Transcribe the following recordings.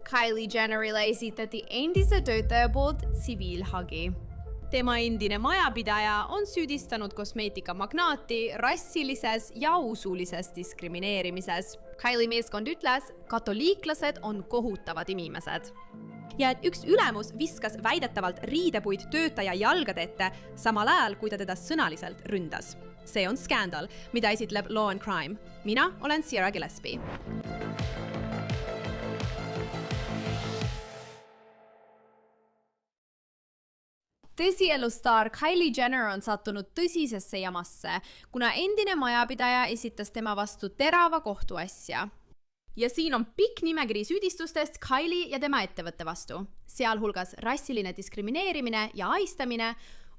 Kylie Jennerile esitati endise töötaja poolt tsiviilhagi. Tema endine majapidaja on süüdistanud kosmeetikamagnaati rassilises ja usulises diskrimineerimises. Kylie meeskond ütles, katoliiklased on kohutavad inimesed. Ja et üks ülemus viskas väidetavalt riidepuid töötaja jalgade ette, samal ajal kui ta teda sõnaliselt ründas. See on skandal, mida esitleb Law and Crime. Mina olen Sierra Gillespie. Tõsielustaar Kylie Jenner on sattunud tõsisesse jamasse, kuna endine majapidaja esitas tema vastu terava kohtuasja. Ja siin on pikk nimekiri süüdistustest Kylie ja tema ettevõtte vastu, sealhulgas rassiline diskrimineerimine ja ahistamine,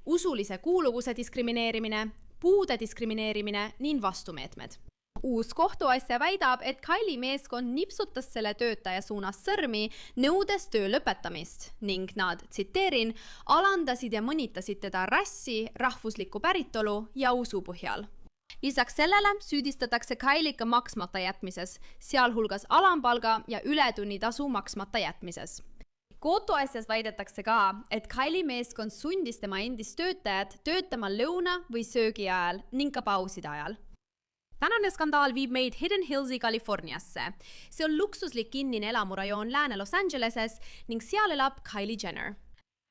usulise kuuluvuse diskrimineerimine, puude diskrimineerimine ning vastumeetmed. Uus kohtuasja väidab, et Kylie meeskond nipsutas selle töötaja suunas sõrmi, nõudes töö lõpetamist ning nad, tsiteerin, alandasid ja mõnitasid teda rassi, rahvuslikku päritolu ja usu põhjal. Lisaks sellele süüdistatakse Kylie ka maksmata jätmises, sealhulgas alampalga ja ületunnitasu maksmata jätmises. Kohtuasjas väidetakse ka, et Kylie meeskond sundis tema endist töötajat töötama lõuna või söögi ajal ning ka pauside ajal. Tänane skandaal viib meid Hidden Hillsi Californiasse. See on luksuslik kinnine elamurajoon lääne Los Angeleses ning seal elab Kylie Jenner.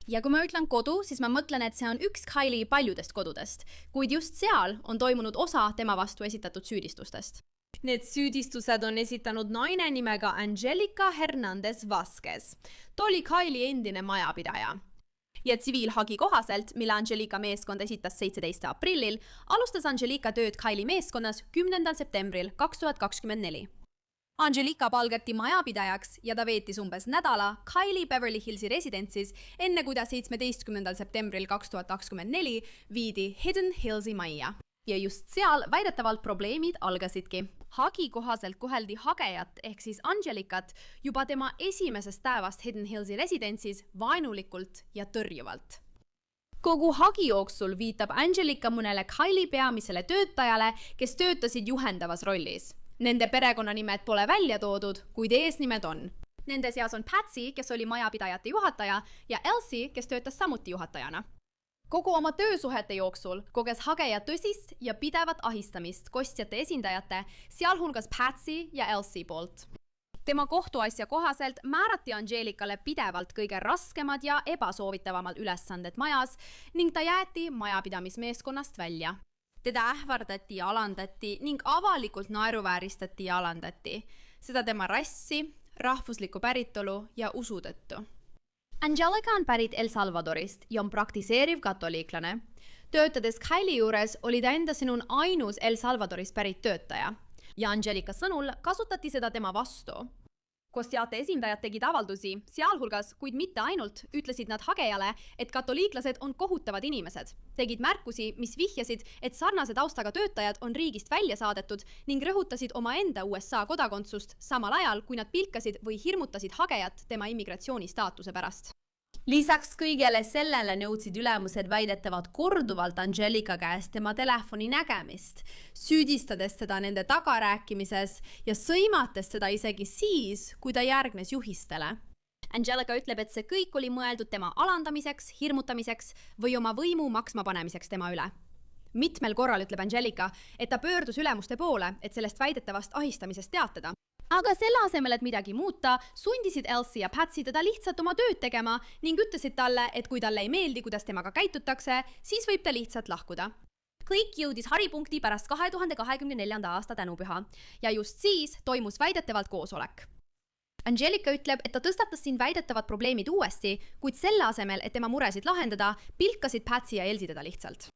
Ja kui ma ütlen kodu, siis ma mõtlen, et see on üks Kylie paljudest kodudest, kuid just seal on toimunud osa tema vastu esitatud süüdistustest. Need süüdistused on esitanud naine nimega Angelica Hernandez Vasquez. Ta oli Kylie endine majapidaja. Ja tsiviilhagi kohaselt, mille Angelica meeskond esitas 17. aprillil, alustas Angelica tööd Kylie meeskonnas 10. septembril 2024. Angelica palgati majapidajaks ja ta veetis umbes nädala Kylie Beverly Hillsi residentsis, enne kui ta 17. septembril 2024 viidi Hidden Hillsi majja. Ja just seal väidetavalt probleemid algasidki. Hagi kohaselt koheldi hagejat ehk siis Angelicat juba tema esimesest päevast Hidden Hillsi residentsis vaenulikult ja tõrjuvalt. Kogu hagi jooksul viitab Angelica mõnele Kylie peamisele töötajale, kes töötasid juhendavas rollis. Nende perekonnanimed pole välja toodud, kuid eesnimed on. Nende seas on Patsy, kes oli majapidajate juhataja, ja Elsie, kes töötas samuti juhatajana. Kogu oma töösuhete jooksul koges hageja tõsist ja pidevat ahistamist kostjate esindajate, sealhulgas Patsy ja Elsie poolt. Tema kohtuasja kohaselt määrati Angelicale pidevalt kõige raskemad ja ebasoovitavamad ülesanded majas ning ta jäeti majapidamismeeskonnast välja. Teda ähvardati ja alandati ning avalikult naeruvääristati ja alandati. Seda tema rassi, rahvuslikku päritolu ja usu tõttu. Angelica on pärit El Salvadorist ja on praktiseeriv katoliiklane. Töötades Kylie juures oli ta enda sõnul ainus El Salvadorist pärit töötaja ja Angelica sõnul kasutati seda tema vastu. Kostjate esindajad tegid avaldusi, sealhulgas, kuid mitte ainult, ütlesid nad hagejale, et katoliiklased on kohutavad inimesed. Tegid märkusi, mis vihjasid, et sarnase taustaga töötajad on riigist välja saadetud ning rõhutasid omaenda USA kodakondsust samal ajal, kui nad pilkasid või hirmutasid hagejat tema immigratsioonistaatuse pärast. Lisaks kõigele sellele nõudsid ülemused väidetavad korduvalt Angelica käest tema telefoni nägemist, süüdistades teda nende tagarääkimises ja sõimates teda isegi siis, kui ta järgnes juhistele. Angelica ütleb, et see kõik oli mõeldud tema alandamiseks, hirmutamiseks või oma võimu maksma panemiseks tema üle. Mitmel korral ütleb Angelica, et ta pöördus ülemuste poole, et sellest väidetavast ahistamisest teatada. Aga selle asemel, et midagi muuta, sundisid Elsie ja Patsy teda lihtsalt oma tööd tegema ning ütlesid talle, et kui talle ei meeldi, kuidas temaga käitutakse, siis võib ta lihtsalt lahkuda. Kõik jõudis haripunkti pärast 2024. aasta tänupüha ja just siis toimus väidetavalt koosolek. Angelica ütleb, et ta tõstatas siin väidetavad probleemid uuesti, kuid selle asemel, et tema muresid lahendada, pilkasid Patsy ja Elsie teda lihtsalt.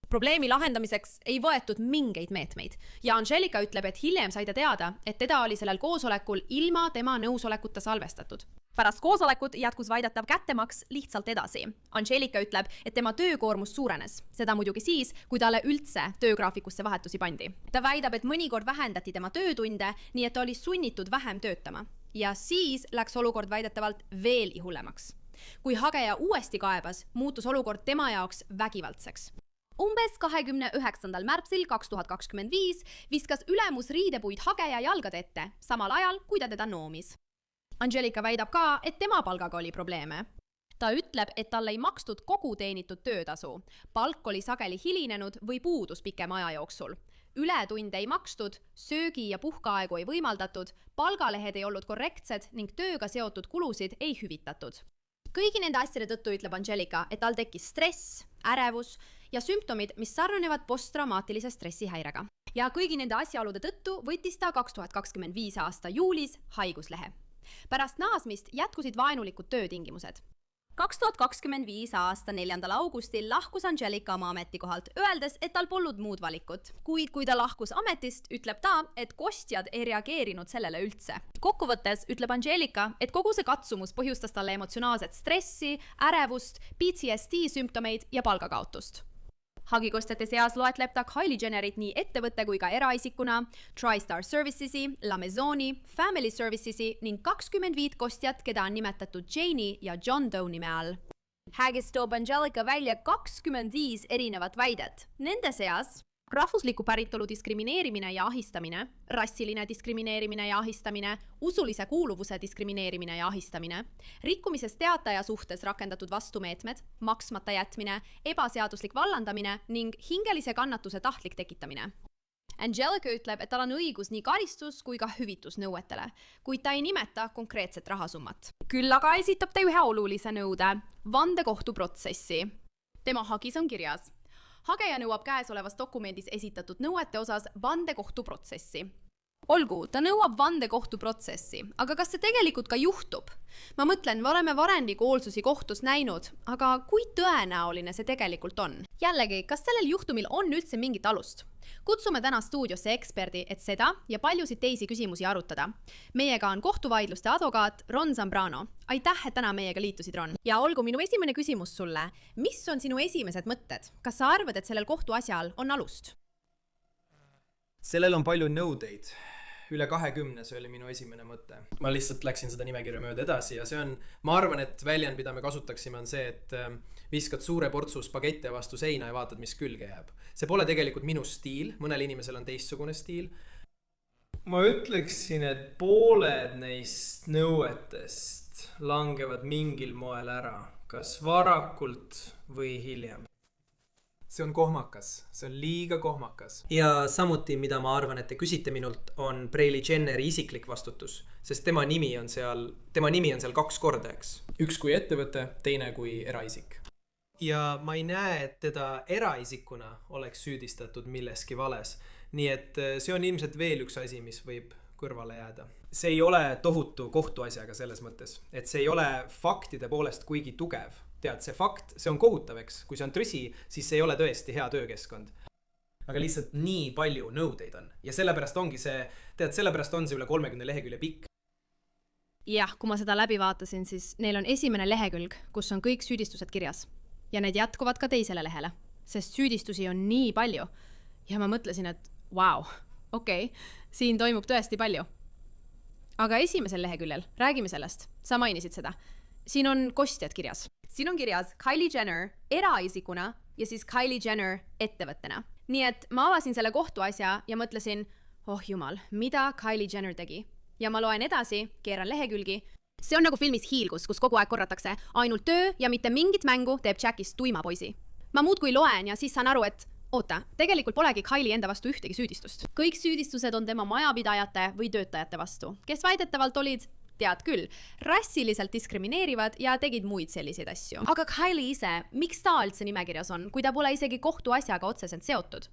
Probleemi lahendamiseks ei võetud mingeid meetmeid ja Angelica ütleb, et hiljem sai ta teada, et teda oli sellel koosolekul ilma tema nõusolekuta salvestatud. Pärast koosolekut jätkus väidetav kättemaks lihtsalt edasi. Angelica ütleb, et tema töökoormus suurenes. Seda muidugi siis, kui talle üldse töögraafikusse vahetusi pandi. Ta väidab, et mõnikord vähendati tema töötunde, nii et ta oli sunnitud vähem töötama. Ja siis läks olukord väidetavalt veel hullemaks. Kui hageja uuesti kaebas, muutus olukord tema jaoks vägivaldseks. Umbes 29. märtsil 2025 viskas ülemus riidepuid hageja jalgade ette, samal ajal, kui ta teda noomis. Angelica väidab ka, et tema palgaga oli probleeme. Ta ütleb, et talle ei makstud kogu teenitud töötasu. Palk oli sageli hilinenud või puudus pikema aja jooksul. Ületunde ei makstud, söögi- ja puhkaaegu ei võimaldatud, palgalehed ei olnud korrektsed ning tööga seotud kulusid ei hüvitatud. Kõigi nende asjade tõttu ütleb Angelica, et tal tekkis stress, ärevus ja sümptomid, mis sarnanevad posttraumaatilise stressihäirega. Ja kõigi nende asjaolude tõttu võttis ta 2025 aasta juulis haiguslehe. Pärast naasmist jätkusid vaenulikud töötingimused. 2025 aasta 4. augustil lahkus Angelica oma ametikohalt, öeldes, et tal polnud muud valikut. Kuid kui ta lahkus ametist, ütleb ta, et kostjad ei reageerinud sellele üldse. Kokkuvõttes ütleb Angelica, et kogu see katsumus põhjustas talle emotsionaalset stressi, ärevust, PTSD sümptomeid ja palgakaotust. Hagikostjate seas loetleb ta Kylie Jennerit nii ettevõtte kui ka eraisikuna, TriStar Servicesi, La Maisoni, Family Servicesi ning 25 kostjat, keda on nimetatud Janie ja John Doe nime all. Haggis toob Angelica välja 25 erinevat väidet. Nende seas rahvusliku päritolu diskrimineerimine ja ahistamine, rassiline diskrimineerimine ja ahistamine, usulise kuuluvuse diskrimineerimine ja ahistamine, rikkumisest teataja suhtes rakendatud vastumeetmed, maksmata jätmine, ebaseaduslik vallandamine ning hingelise kannatuse tahtlik tekitamine. Angelica ütleb, et tal on õigus nii karistus kui ka hüvitusnõuetele, kuid ta ei nimeta konkreetset rahasummat. Küll aga esitab ta ühe olulise nõude, vandekohtuprotsessi. Tema hagis on kirjas. Hageja nõuab käesolevas dokumendis esitatud nõuete osas vandekohtuprotsessi. Olgu, ta nõuab vandekohtuprotsessi, aga kas see tegelikult ka juhtub? Ma mõtlen, me oleme varemgi koolsusi kohtus näinud, aga kui tõenäoline see tegelikult on? Jällegi, kas sellel juhtumil on üldse mingit alust? Kutsume täna stuudiosse eksperdi, et seda ja paljusid teisi küsimusi arutada. Meiega on kohtuvaidluste advokaat Ron Zambrano. Aitäh, et täna meiega liitusid, Ron. Ja olgu minu esimene küsimus sulle. Mis on sinu esimesed mõtted? Kas sa arvad, et sellel kohtuasjal on alust? Sellel on palju nõudeid. Üle 20, see oli minu esimene mõte. Ma lihtsalt läksin seda nimekirja mööda edasi ja see on, ma arvan, et väljend, mida me kasutaksime, on see, et viskad suure portsu spagette vastu seina ja vaatad, mis külge jääb. See pole tegelikult minu stiil, mõnel inimesel on teistsugune stiil. Ma ütleksin, et pooled neist nõuetest langevad mingil moel ära, kas varakult või hiljem. See on kohmakas, see on liiga kohmakas. Ja samuti, mida ma arvan, et te küsite minult, on Kylie Jenneri isiklik vastutus, sest tema nimi on seal 2 korda, eks. Üks kui ettevõte, teine kui eraisik. Ja ma ei näe, et teda eraisikuna oleks süüdistatud milleski vales. Nii et see on ilmselt veel üks asi, mis võib kõrvale jääda. See ei ole tohutu kohtuasjaga selles mõttes, et see ei ole faktide poolest kuigi tugev. Tead, see fakt, see on kohutav, eks. Kui see on tõsi, siis see ei ole tõesti hea töökeskkond. Aga lihtsalt nii palju nõudeid on. Ja sellepärast ongi see, sellepärast on see üle 30 lehekülje pikk. Jah, kui ma seda läbi vaatasin, siis neil on esimene lehekülg, kus on kõik süüdistused kirjas. Ja need jätkuvad ka teisele lehele, sest süüdistusi on nii palju. Ja ma mõtlesin, et okei, siin toimub tõesti palju. Aga esimesel leheküljel, räägime sellest, sa mainisid seda. Siin on kostjad kirjas. Siin on kirjas Kylie Jenner eraisikuna ja siis Kylie Jenner ettevõttena. Nii et ma avasin selle kohtuasja ja mõtlesin, jumal, mida Kylie Jenner tegi? Ja ma loen edasi, keeran lehekülgi. See on nagu filmis Hiilgus, kus kogu aeg korratakse ainult töö ja mitte mingit mängu teeb Jackist tuima poisi. Ma muudkui loen ja siis saan aru, et tegelikult polegi Kylie enda vastu ühtegi süüdistust. Kõik süüdistused on tema majapidajate või töötajate vastu, kes väidetavalt olid, tead küll, rassiliselt diskrimineerivad ja tegid muid selliseid asju. Aga Kylie ise, miks ta üldse nimekirjas on, kui ta pole isegi kohtuasjaga otseselt seotud?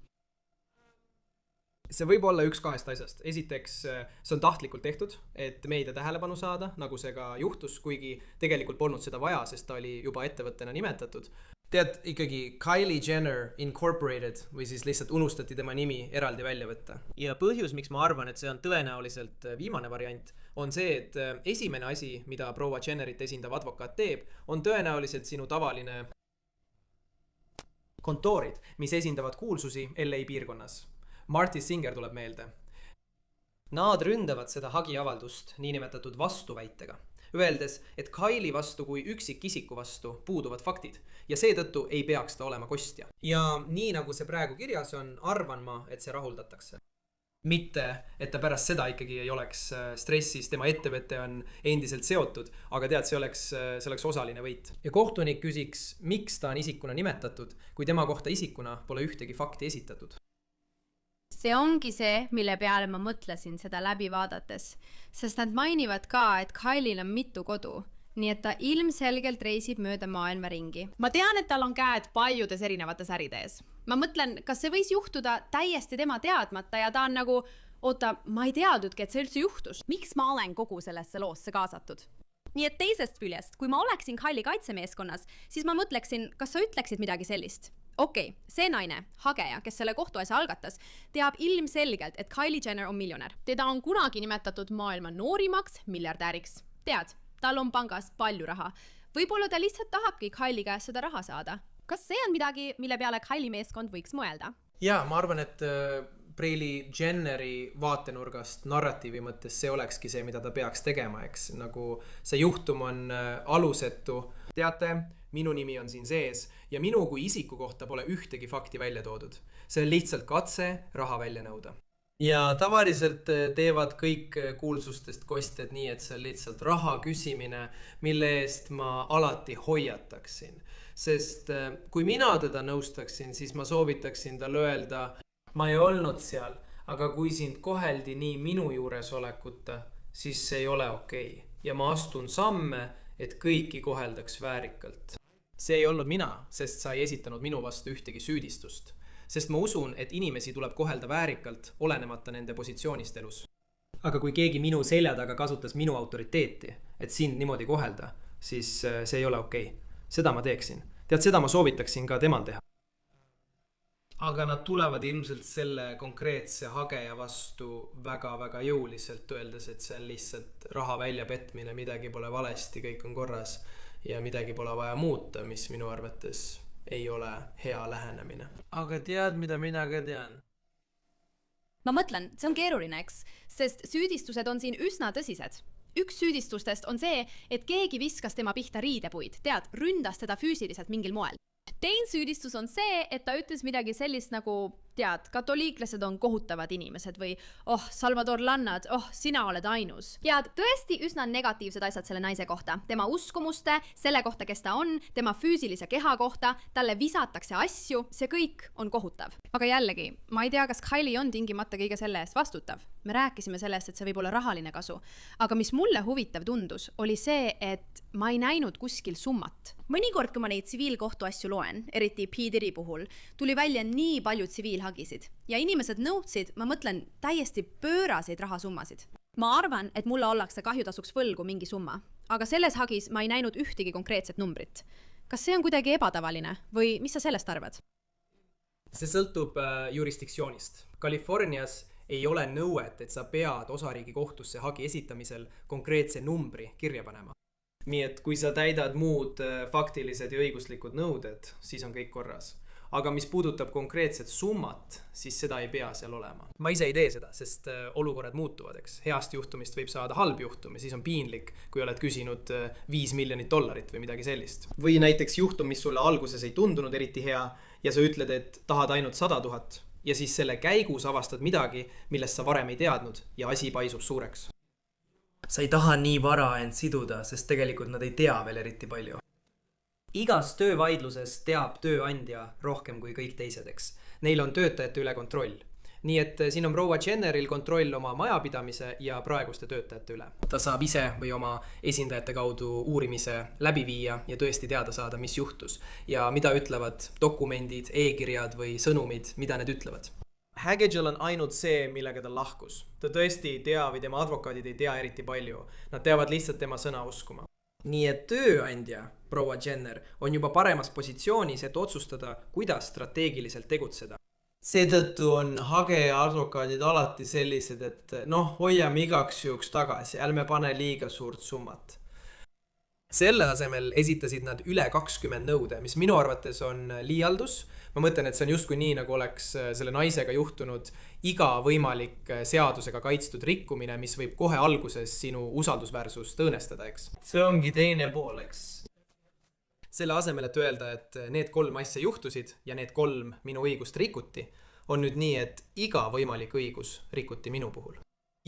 See võib olla üks kahest asjast. Esiteks, see on tahtlikult tehtud, et meedia tähelepanu saada, nagu see ka juhtus, kuigi tegelikult polnud seda vaja, sest ta oli juba ettevõttena nimetatud. Tead, ikkagi Kylie Jenner Incorporated või siis lihtsalt unustati tema nimi eraldi välja võtta. Ja põhjus, miks ma arvan, et see on tõenäoliselt viimane variant, on see, et esimene asi, mida proua Jennerit esindav advokaat teeb, on tõenäoliselt sinu tavaline kontoorid, mis esindavad kuulsusi LA piirkonnas. Marty Singer tuleb meelde. Nad ründavad seda hagiavaldust niinimetatud vastuväitega, öeldes, et Kylie vastu kui üksikisiku vastu puuduvad faktid ja seetõttu ei peaks ta olema kostja. Ja nii nagu see praegu kirjas on, arvan ma, et see rahuldatakse. mitte, et ta pärast seda ikkagi ei oleks stressis, tema ettevõte on endiselt seotud, aga tead, see oleks osaline võit. Ja kohtunik küsiks, miks ta on isikuna nimetatud, kui tema kohta isikuna pole ühtegi fakti esitatud. See ongi see, mille peale ma mõtlesin seda läbi vaadates, sest nad mainivad ka, et Kyle'il on mitu kodu, nii et ta ilmselgelt reisib mööda maailma ringi. Ma tean, et tal on käed paljudes erinevates ärides. Ma mõtlen, kas see võis juhtuda täiesti tema teadmata ja ta on nagu, oota, ma ei teadnudki, et see üldse juhtus. Miks ma olen kogu sellesse loosse kaasatud? Nii et teisest küljest, kui ma oleksin Kylie kaitsemeeskonnas, siis ma mõtleksin, kas sa ütleksid midagi sellist. Okei, see naine, hageja, kes selle kohtuasja algatas, teab ilmselgelt, et Kylie Jenner on miljonär. Teda on kunagi nimetatud maailma noorimaks miljardääriks. Tead, tal on pangas palju raha. Võib-olla ta lihtsalt tahabki Kylie käest seda raha saada. Kas see on midagi, mille peale Kylie meeskond võiks mõelda? Jaa, ma arvan, et Brayli Jenneri vaatenurgast narratiivi mõttes see olekski see, mida ta peaks tegema, eks. Nagu see juhtum on alusetu. Teate, minu nimi on siin sees ja minu kui isiku kohta pole ühtegi fakti välja toodud. See on lihtsalt katse raha välja nõuda. Ja tavaliselt teevad kõik kuulsustest kostjad nii, et see on lihtsalt raha küsimine, mille eest ma alati hoiataksin. Sest kui mina teda nõustaksin, siis ma soovitaksin tal öelda, ma ei olnud seal, aga kui sind koheldi nii minu juures olekuta, siis see ei ole okei. Ja ma astun samme, et kõiki koheldaks väärikalt. See ei olnud mina, sest sa ei esitanud minu vastu ühtegi süüdistust. Sest ma usun, et inimesi tuleb kohelda väärikalt, olenemata nende positsioonist elus. Aga kui keegi minu selja taga kasutas minu autoriteeti, et sind niimoodi kohelda, siis see ei ole okei. Seda ma teeksin. Tead, seda ma soovitaksin ka temal teha. Aga nad tulevad ilmselt selle konkreetse hageja vastu väga-väga jõuliselt, öeldes, et see on lihtsalt raha välja petmine, midagi pole valesti, kõik on korras ja midagi pole vaja muuta, mis minu arvates ei ole hea lähenemine. Aga tead, mida mina ka tean? Ma mõtlen, see on keeruline, eks, sest süüdistused on siin üsna tõsised. Üks süüdistustest on see, et keegi viskas tema pihta riidepuid, tead, ründas teda füüsiliselt mingil moel. Tein süüdistus on see, et ta ütles midagi sellist nagu, tead, katoliiklased on kohutavad inimesed või Salvador Lannad, sina oled ainus. Ja tõesti üsna negatiivsed asjad selle naise kohta, tema uskumuste, selle kohta, kes ta on, tema füüsilise keha kohta, talle visatakse asju, see kõik on kohutav. Aga jällegi, ma ei tea, kas Kylie on tingimata kõige selle eest vastutav. Me rääkisime sellest, et see võib olla rahaline kasu. Aga mis mulle huvitav tundus, oli see, et ma ei näinud kuskil summat. Mõnikord, kui ma neid tsiviilkohtu asju loen, eriti P. Diddy puhul, tuli välja nii palju tsiviilhagisid. Ja inimesed nõudsid, ma mõtlen, täiesti pööraseid rahasummasid. Ma arvan, et mulle ollakse kahjutasuks võlgu mingi summa. Aga selles hagis ma ei näinud ühtegi konkreetset numbrit. Kas see on kuidagi ebatavaline või mis sa sellest arvad? See sõltub jurisdiktsioonist. Californias ei ole nõuet, et sa pead osariigi kohtusse hagi esitamisel konkreetse numbri kirja panema. Nii et kui sa täidad muud faktilised ja õiguslikud nõuded, siis on kõik korras. Aga mis puudutab konkreetset summat, siis seda ei pea seal olema. Ma ise ei tee seda, sest olukorrad muutuvad, eks. Heast juhtumist võib saada halb juhtum ja siis on piinlik, kui oled küsinud $5 miljonit või midagi sellist. Või näiteks juhtum, mis sulle alguses ei tundunud eriti hea ja sa ütled, et tahad ainult 100 000 ja siis selle käigus avastad midagi, millest sa varem ei teadnud ja asi paisub suureks. Sa ei taha nii vara end siduda, sest tegelikult nad ei tea veel eriti palju. Igas töövaidluses teab tööandja rohkem kui kõik teisedeks. Neil on töötajate üle kontroll. Nii et siin on proua Jenneril kontroll oma majapidamise ja praeguste töötajate üle. Ta saab ise või oma esindajate kaudu uurimise läbi viia ja tõesti teada saada, mis juhtus. Ja mida ütlevad dokumendid, e-kirjad või sõnumid, mida need ütlevad. Haggagel on ainult see, millega ta lahkus. Ta tõesti ei tea või tema advokaadid ei tea eriti palju. Nad teavad lihtsalt tema sõna uskuma. Nii et tööandja, proua Jenner, on juba paremas positsioonis, et otsustada, kuidas strateegiliselt tegutseda. Seetõttu on hageja advokaadid alati sellised, et hoiame igaks juhuks tagasi, ärme pane liiga suurt summat. Selle asemel esitasid nad üle 20 nõude, mis minu arvates on liialdus. Ma mõtlen, et see on justkui nii, nagu oleks selle naisega juhtunud iga võimalik seadusega kaitstud rikkumine, mis võib kohe alguses sinu usaldusväärsust õõnestada, eks. See ongi teine pool, eks. Selle asemel, et öelda, et need 3 asja juhtusid ja need 3 minu õigust rikuti, on nüüd nii, et iga võimalik õigus rikuti minu puhul.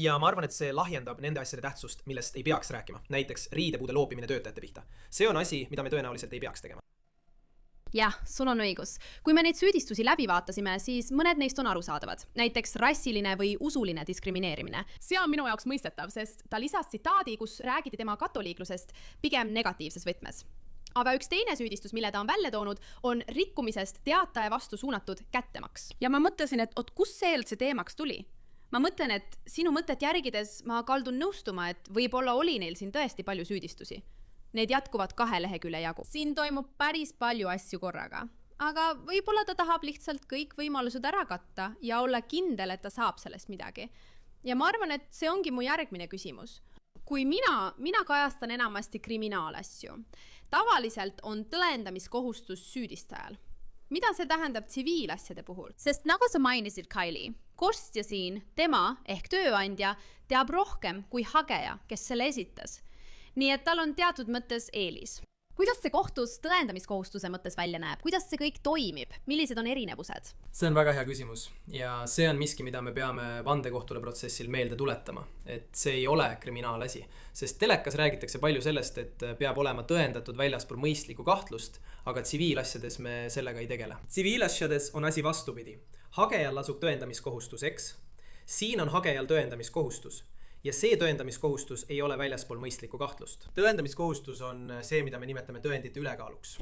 Ja ma arvan, et see lahjendab nende asjade tähtsust, millest ei peaks rääkima. Näiteks riidepuude loopimine töötajate pihta. See on asi, mida me tõenäoliselt ei peaks tegema. Jah, sul on õigus. Kui me neid süüdistusi läbi vaatasime, siis mõned neist on arusaadavad. Näiteks rassiline või usuline diskrimineerimine. See on minu jaoks mõistetav, sest ta lisas tsitaadi, kus räägiti tema katoliiklusest pigem negatiivses võtmes. Aga üks teine süüdistus, mille ta on välja toonud, on rikkumisest teataja vastu suunatud kättemaks. Ja ma mõtlesin, et kus see üldse teemaks tuli? Ma mõtlen, et sinu mõtet järgides ma kaldun nõustuma, et võib-olla oli neil siin tõesti palju süüdistusi. Need jätkuvad 2 lehekülje jagu. Siin toimub päris palju asju korraga. Aga võib-olla ta tahab lihtsalt kõik võimalused ära katta ja olla kindel, et ta saab sellest midagi. Ja ma arvan, et see ongi mu järgmine küsimus. Kui mina kajastan enamasti kriminaalasju. Tavaliselt on tõendamiskohustus süüdistajal. Mida see tähendab tsiviilasjade puhul? Sest nagu sa mainisid, Kylie, kostja siin, tema ehk tööandja, teab rohkem kui hageja, kes selle esitas. Nii et tal on teatud mõttes eelis. Kuidas see kohtus tõendamiskohustuse mõttes välja näeb? Kuidas see kõik toimib? Millised on erinevused? See on väga hea küsimus ja see on miski, mida me peame vandekohtule protsessil meelde tuletama, et see ei ole kriminaalasi, sest telekas räägitakse palju sellest, et peab olema tõendatud väljaspool mõistlikku kahtlust, aga tsiviilasjades me sellega ei tegele. Tsiviilasjades on asi vastupidi. Hagejal lasub tõendamiskohustus, eks? Siin on hagejal tõendamiskohustus. Ja see tõendamiskohustus ei ole väljaspool mõistlikku kahtlust. Tõendamiskohustus on see, mida me nimetame tõendite ülekaaluks.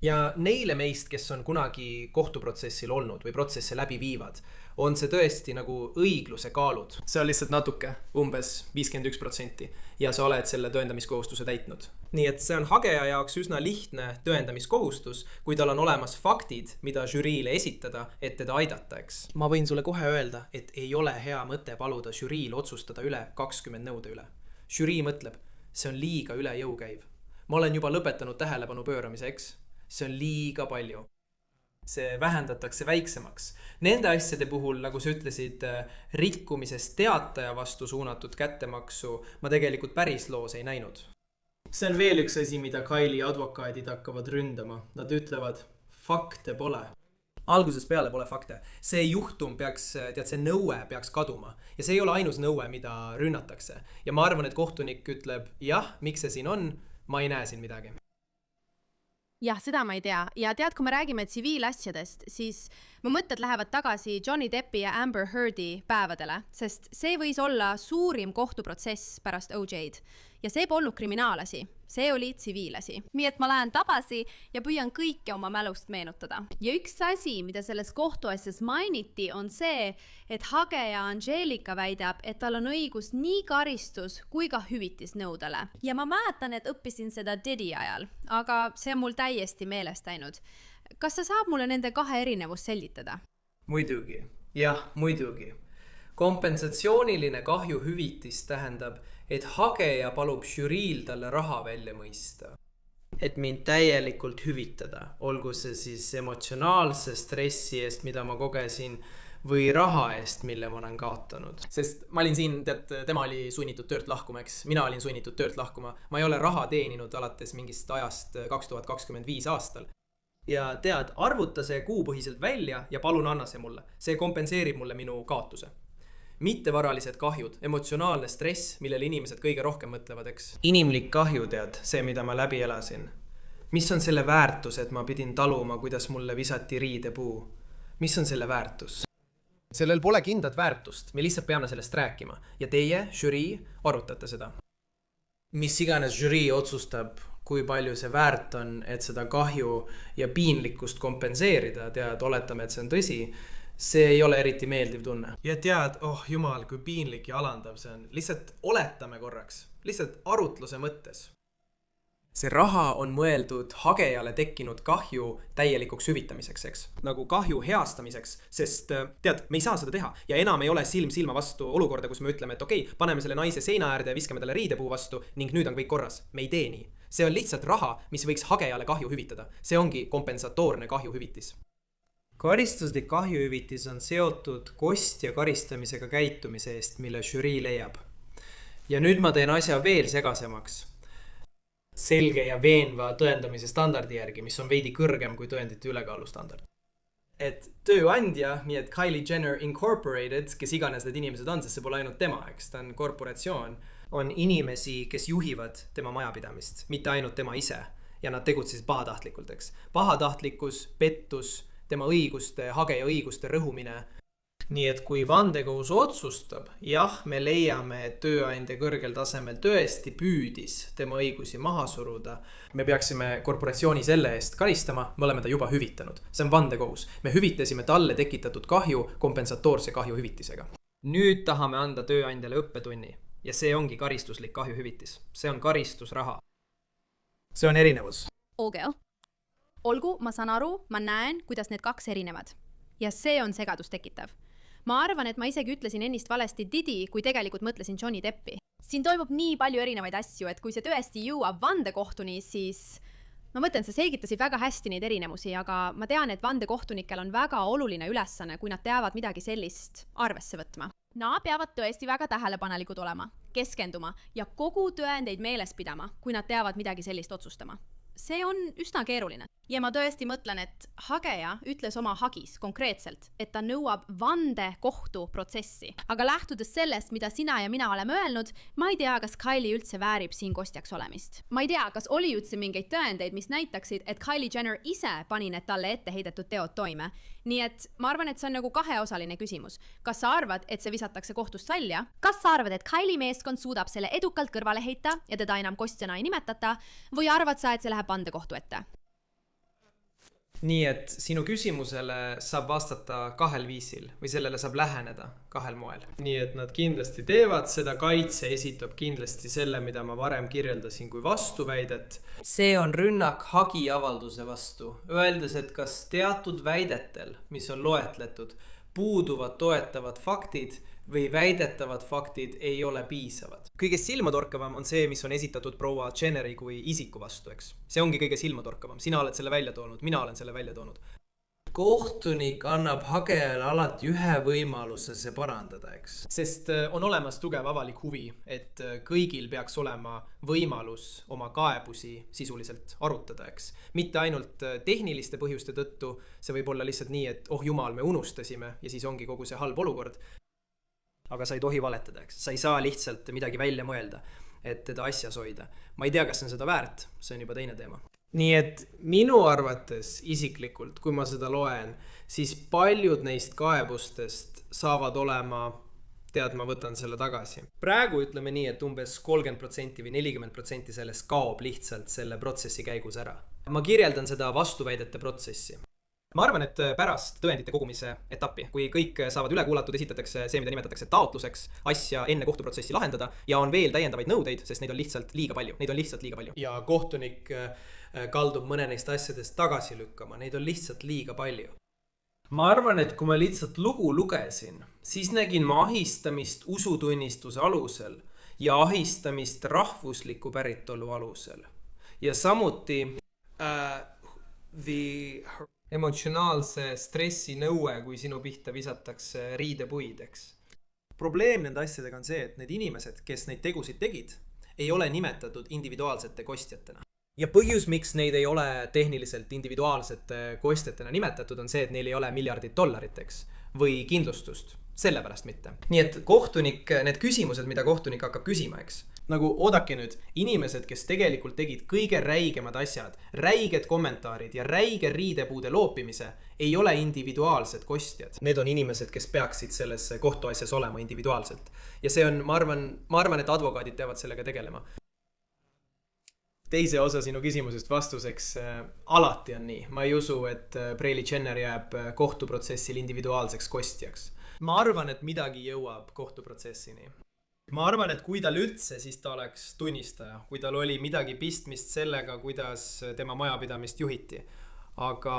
Ja neile meist, kes on kunagi kohtuprotsessil olnud või protsesse läbi viivad, on see tõesti nagu õigluse kaalud. See on lihtsalt natuke, umbes 51% ja sa oled selle tõendamiskohustuse täitnud. Nii et see on hageja jaoks üsna lihtne tõendamiskohustus, kui tal on olemas faktid, mida žüriile esitada, et teda aidata, eks. Ma võin sulle kohe öelda, et ei ole hea mõte paluda žüriil otsustada üle 20 nõude üle. Žürii mõtleb, see on liiga üle jõu käiv. Ma olen juba lõpetanud tähelepanu pööramise, eks. See on liiga palju. See vähendatakse väiksemaks. Nende asjade puhul, nagu sa ütlesid, rikkumisest teataja vastu suunatud kättemaksu ma tegelikult päris loos ei näinud. See on veel üks asi, mida Kylie advokaadid hakkavad ründama. Nad ütlevad, fakte pole. Algusest peale pole fakte. See juhtum peaks, see nõue peaks kaduma. Ja see ei ole ainus nõue, mida rünnatakse. Ja ma arvan, et kohtunik ütleb, jah, miks see siin on, ma ei näe siin midagi. Jah, seda ma ei tea. Ja tead, kui me räägime tsiviilasjadest, siis mu mõtted lähevad tagasi Johnny Deppi ja Amber Heardi päevadele, sest see võis olla suurim kohtuprotsess pärast OJ'd. Ja see polnud kriminaalasi, see oli tsiviilasi. Nii et ma lähen tagasi ja püüan kõike oma mälust meenutada. Ja üks asi, mida selles kohtuasjas mainiti, on see, et hageja Angelika väidab, et tal on õigus nii karistus kui ka hüvitisnõudele. Ja ma mäletan, et õppisin seda Diddy ajal, aga see on mul täiesti meelest läinud. Kas sa saab mulle nende 2 erinevust selgitada? Muidugi, jah, muidugi. Kompensatsiooniline kahjuhüvitis tähendab, et hageja palub žüriil talle raha välja mõista. Et mind täielikult hüvitada, olgu see siis emotsionaalse stressi eest, mida ma kogesin, või raha eest, mille ma olen kaotanud. Sest ma olin siin, tema oli sunnitud töölt lahkuma, eks mina olin sunnitud töölt lahkuma. Ma ei ole raha teeninud alates mingist ajast 2025 aastal. Ja tead, arvuta see kuupõhiselt välja ja palun anna see mulle. See kompenseerib mulle minu kaotuse. Mittevaralised kahjud, emotsionaalne stress, millele inimesed kõige rohkem mõtlevad, eks. Inimlik kahju, tead, see, mida ma läbi elasin. Mis on selle väärtus, et ma pidin taluma, kuidas mulle visati riidepuu? Mis on selle väärtus? Sellel pole kindlat väärtust, me lihtsalt peame sellest rääkima. Ja teie, žürii, arutate seda. Mis iganes žürii otsustab, kui palju see väärt on, et seda kahju ja piinlikkust kompenseerida, tead, oletame, et see on tõsi, see ei ole eriti meeldiv tunne. Ja tead, jumal, kui piinlik ja alandav see on. Lihtsalt oletame korraks, lihtsalt arutluse mõttes. See raha on mõeldud hagejale tekkinud kahju täielikuks hüvitamiseks, eks? Nagu kahju heastamiseks, sest tead, me ei saa seda teha. Ja enam ei ole silm silma vastu olukorda, kus me ütleme, et okei, paneme selle naise seina äärde ja viskame talle riidepuu vastu ning nüüd on kõik korras. Me ei tee nii. See on lihtsalt raha, mis võiks hagejale kahju hüvitada. See ongi kompensatoorne kahjuhüvitis. Karistuslik kahjuhüvitis on seotud kostja karistamisega käitumise eest, mille žürii leiab. Ja nüüd ma teen asja veel segasemaks. Selge ja veenva tõendamise standardi järgi, mis on veidi kõrgem kui tõendite ülekaalu standard. et tööandja, nii et Kylie Jenner Incorporated, kes iganes need inimesed on, sest see pole ainult tema, eks, ta on korporatsioon, on inimesi, kes juhivad tema majapidamist, mitte ainult tema ise. Ja nad tegutsesid pahatahtlikult, eks. Pahatahtlikkus, pettus, tema õiguste, hageja õiguste rõhumine. Nii et kui vandekohus otsustab, jah, me leiame, et tööandja kõrgel tasemel tõesti püüdis tema õigusi maha suruda. Me peaksime korporatsiooni selle eest karistama, me oleme ta juba hüvitanud. See on vandekohus. Me hüvitasime talle tekitatud kahju kompensatoorse kahju hüvitisega. Nüüd tahame anda tööandjale õppetunni ja see ongi karistuslik kahjuhüvitis. See on karistusraha. See on erinevus. Okay. Olgu, ma saan aru, ma näen, kuidas need kaks erinevad. Ja see on segadust tekitav. Ma arvan, et ma isegi ütlesin ennist valesti Didi, kui tegelikult mõtlesin Johnny Deppi. Siin toimub nii palju erinevaid asju, et kui see tõesti jõuab vandekohtuni, siis ma mõtlen, sa selgitasid väga hästi neid erinevusi, aga ma tean, et vandekohtunikel on väga oluline ülesanne, kui nad teavad midagi sellist arvesse võtma. Nad peavad tõesti väga tähelepanelikud olema, keskenduma ja kogu tõendeid meeles pidama, kui nad teavad midagi sellist otsustama. See on üsna keeruline. Ja ma tõesti mõtlen, et hageja ütles oma hagis konkreetselt, et ta nõuab vandekohtu protsessi. Aga lähtudes sellest, mida sina ja mina oleme öelnud, ma ei tea, kas Kylie üldse väärib siin kostjaks olemist. Ma ei tea, kas oli üldse mingeid tõendeid, mis näitaksid, et Kylie Jenner ise pani need talle ette heidetud teod toime. Nii et ma arvan, et see on nagu kaheosaline küsimus. Kas sa arvad, et see visatakse kohtust välja? Kas sa arvad, et Kylie meeskond suudab selle edukalt kõrvale heita ja teda enam kostjana ei nimetata? Või arvad sa, et see läheb vandekohtu ette? Nii et sinu küsimusele saab vastata kahel viisil või sellele saab läheneda kahel moel. Nii et nad kindlasti teevad seda, kaitse esitab kindlasti selle, mida ma varem kirjeldasin kui vastuväidet. See on rünnak hagiavalduse vastu, öeldes, et kas teatud väidetel, mis on loetletud, puuduvad toetavad faktid või väidetavad faktid ei ole piisavad. Kõige silmatorkavam on see, mis on esitatud proua Jenneri kui isiku vastu, eks. See ongi kõige silmatorkavam. Sina oled selle välja toonud, mina olen selle välja toonud. Kohtunik annab hagejale alati ühe võimaluse see parandada, eks. Sest on olemas tugev avalik huvi, et kõigil peaks olema võimalus oma kaebusi sisuliselt arutada, eks. Mitte ainult tehniliste põhjuste tõttu, see võib olla lihtsalt nii, et oh jumal, me unustasime ja siis ongi kogu see halb olukord. Aga sa ei tohi valetada, eks. Sa ei saa lihtsalt midagi välja mõelda, et teda asjas hoida. Ma ei tea, kas on seda väärt, see on juba teine teema. Nii et minu arvates isiklikult, kui ma seda loen, siis paljud neist kaebustest saavad olema, ma võtan selle tagasi. Praegu ütleme nii, et umbes 30% või 40% sellest kaob lihtsalt selle protsessi käigus ära. Ma kirjeldan seda vastuväidete protsessi. Ma arvan, et pärast tõendite kogumise etappi, kui kõik saavad üle kuulatud, esitatakse see, mida nimetatakse taotluseks, asja enne kohtuprotsessi lahendada ja on veel täiendavaid nõudeid, sest neid on lihtsalt liiga palju. Neid on lihtsalt liiga palju. Ja kohtunik kaldub mõne neist asjadest tagasi lükkama. Neid on lihtsalt liiga palju. Ma arvan, et kui ma lihtsalt lugu lugesin, siis nägin ma ahistamist usutunnistuse alusel ja ahistamist rahvusliku päritolu alusel. Ja samuti emotsionaalse stressi nõue, kui sinu pihta visatakse riidepuid, eks. Probleem nende asjadega on see, et need inimesed, kes neid tegusid tegid, ei ole nimetatud individuaalsete kostjatena. Ja põhjus, miks neid ei ole tehniliselt individuaalsete kostjatena nimetatud, on see, et neil ei ole miljardit dollarit, eks, või kindlustust. Sellepärast mitte. Nii et kohtunik, need küsimused, mida kohtunik hakkab küsima, eks. Nagu oodake nüüd, inimesed, kes tegelikult tegid kõige räigemad asjad, räiged kommentaarid ja räige riidepuude loopimise, ei ole individuaalsed kostjad. Need on inimesed, kes peaksid selles kohtuasjas olema individuaalselt. Ja see on, ma arvan, et advokaadid peavad sellega tegelema. Teise osa sinu küsimusest vastuseks, alati on nii. Ma ei usu, et Kylie Jenner jääb kohtuprotsessil individuaalseks kostjaks. Ma arvan, et midagi jõuab kohtuprotsessini. Ma arvan, et kui tal üldse, siis ta oleks tunnistaja, kui tal oli midagi pistmist sellega, kuidas tema majapidamist juhiti. Aga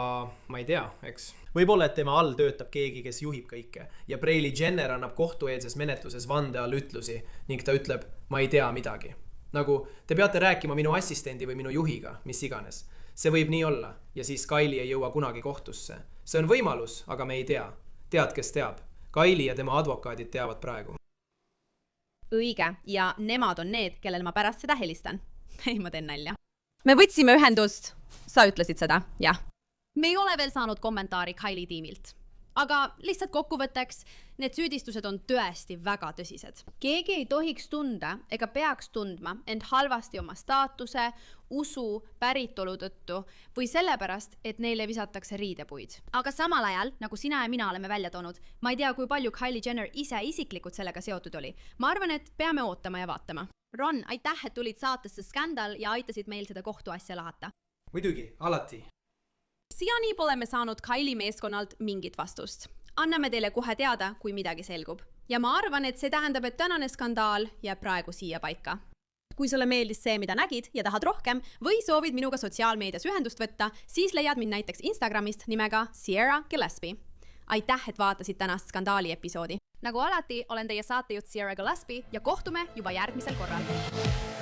ma ei tea, eks. Võib-olla, et tema all töötab keegi, kes juhib kõike. Ja Kylie Jenner annab kohtueelses menetluses vande all ütlusi ning ta ütleb, ma ei tea midagi. Nagu, te peate rääkima minu assistendi või minu juhiga, mis iganes. See võib nii olla ja siis Kylie ei jõua kunagi kohtusse. See on võimalus, aga me ei tea. Tead, kes teab. Kylie ja tema advokaadid teavad praegu. Õige, ja nemad on need, kellel ma pärast seda helistan. Ei, ma teen nalja. Me võtsime ühendust. Sa ütlesid seda, jah. Me ei ole veel saanud kommentaari Kylie tiimilt. Aga lihtsalt kokkuvõtteks, need süüdistused on tõesti väga tõsised. Keegi ei tohiks tunda ega peaks tundma end halvasti oma staatuse, usu, päritolu tõttu või sellepärast, et neile visatakse riidepuid. Aga samal ajal, nagu sina ja mina oleme välja toonud, ma ei tea, kui palju Kylie Jenner ise isiklikult sellega seotud oli. Ma arvan, et peame ootama ja vaatama. Ron, aitäh, et tulid saatesse Skandal ja aitasid meil seda kohtuasja lahata. muidugi, alati. Siiani pole me saanud Kylie meeskonnalt mingit vastust. Anname teile kohe teada, kui midagi selgub. Ja ma arvan, et see tähendab, et tänane skandaal jääb praegu siia paika. Kui sulle meeldis see, mida nägid ja tahad rohkem või soovid minuga sotsiaalmeedias ühendust võtta, siis leiad mind näiteks Instagramist nimega Sierra Gillespie. Aitäh, et vaatasid tänast skandaali episoodi. Nagu alati, olen teie saatejuht Sierra Gillespie ja kohtume juba järgmisel korral.